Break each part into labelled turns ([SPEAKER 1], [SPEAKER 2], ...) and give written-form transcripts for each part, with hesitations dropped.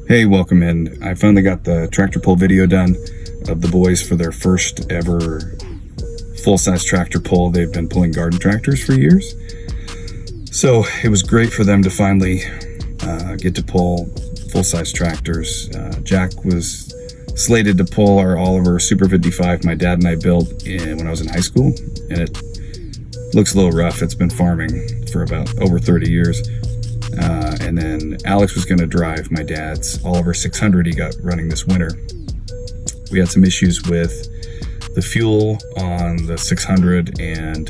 [SPEAKER 1] Hey, welcome in. I finally got the tractor pull video done of the boys for their first ever full-size tractor pull. They've been pulling garden tractors for years. So it was great for them to finally get to pull full-size tractors. Jack was slated to pull our Oliver Super 55 my dad and I built when I was in high school, and it looks a little rough. It's been farming for about over 30 years. And then Alex was going to drive my dad's Oliver 600 he got running this winter. We had some issues with the fuel on the 600 and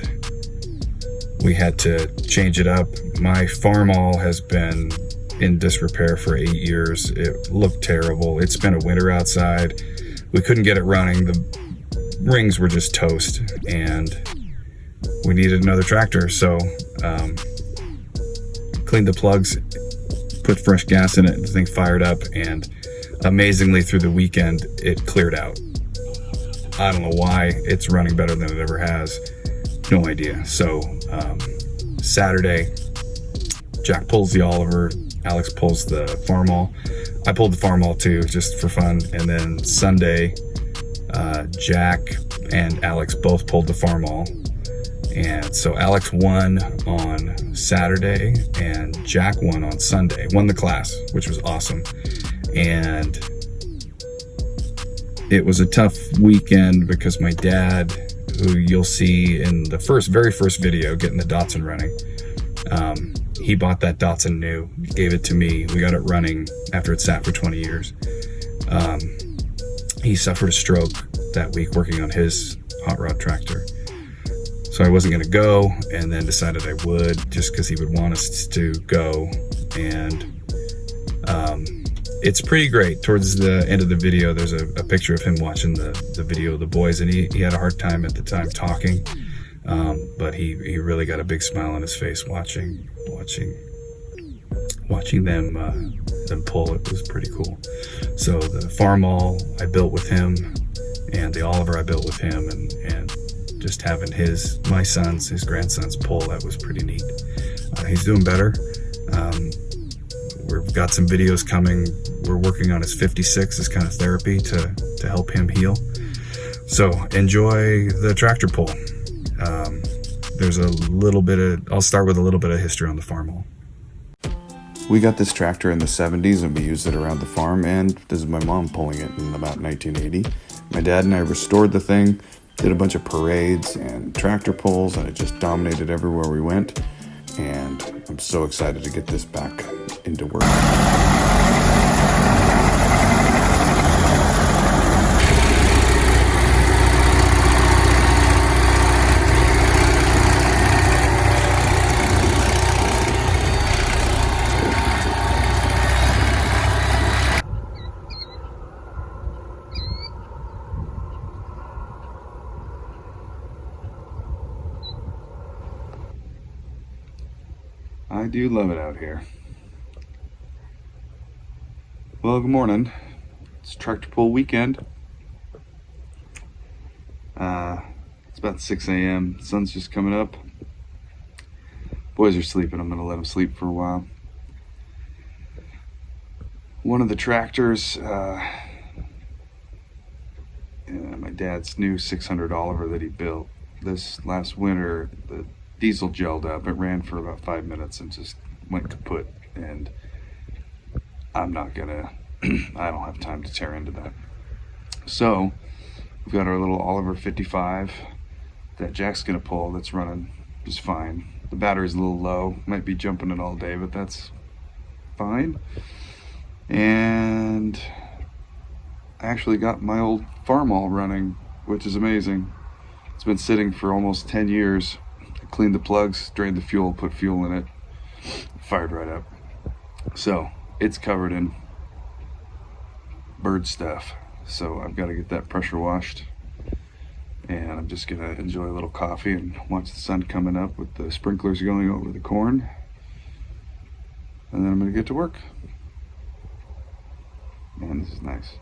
[SPEAKER 1] we had to change it up. My Farmall has been in disrepair for 8 years. It looked terrible. It's been a winter outside. We couldn't get it running. The rings were just toast and we needed another tractor. So cleaned the plugs, put fresh gas in it, the thing fired up, and amazingly through the weekend it cleared out. I don't know why. It's running better than it ever has. No idea. So Saturday, Jack pulls the Oliver, Alex pulls the Farmall. I pulled the Farmall too, just for fun. And then Sunday, Jack and Alex both pulled the Farmall. And so Alex won on Saturday and Jack won on Sunday. Won the class, which was awesome. And it was a tough weekend because my dad, who you'll see in the very first video, getting the Datsun running, he bought that Datsun new, gave it to me. We got it running after it sat for 20 years. He suffered a stroke that week working on his hot rod tractor. So I wasn't going to go, and then decided I would just because he would want us to go. And it's pretty great. Towards the end of the video, there's a picture of him watching the video of the boys, and he had a hard time at the time talking, but he really got a big smile on his face watching them pull. It was pretty cool. So the Farmall I built with him, and the Oliver I built with him, and just having his grandsons pull, that was pretty neat. He's doing better. We've got some videos coming. We're working on his 56 as kind of therapy to help him heal. So enjoy the tractor pull. There's a little bit of, I'll start with a little bit of history on the Farmall. We got this tractor in the 70s and we used it around the farm, and this is my mom pulling it in about 1980. My dad and I restored the thing, did a bunch of parades and tractor pulls, and it just dominated everywhere we went. And I'm so excited to get this back into work. I do love it out here. Well, good morning. It's tractor pull weekend. It's about 6 a.m. Sun's just coming up. Boys are sleeping. I'm gonna let them sleep for a while. One of the tractors, my dad's new 600 Oliver that he built this last winter, the diesel gelled up. It ran for about 5 minutes and just went kaput, and I'm not gonna I don't have time to tear into that. So we've got our little Oliver 55 that Jack's gonna pull, that's running just fine. The battery's a little low, might be jumping it all day, but that's fine. And I actually got my old Farmall running, which is amazing. It's been sitting for almost 10 years. Cleaned the plugs, drained the fuel, put fuel in it, fired right up. So it's covered in bird stuff. So I've got to get that pressure washed. And I'm just gonna enjoy a little coffee and watch the sun coming up with the sprinklers going over the corn. And then I'm gonna get to work. Man, this is nice.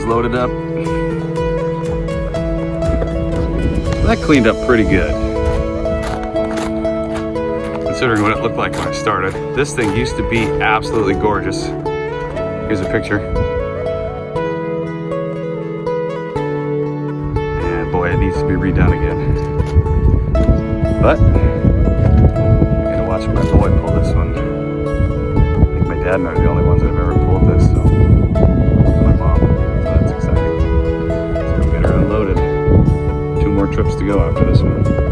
[SPEAKER 1] loaded up. That cleaned up pretty good, considering what it looked like when I started. This thing used to be absolutely gorgeous. Here's a picture. And boy, it needs to be redone again. But I'm gonna watch my boy pull this one. I think my dad and I are the only ones that have ever pulled this, so my mom. So that's exciting. So we'll get her unloaded. 2 more trips to go after this one.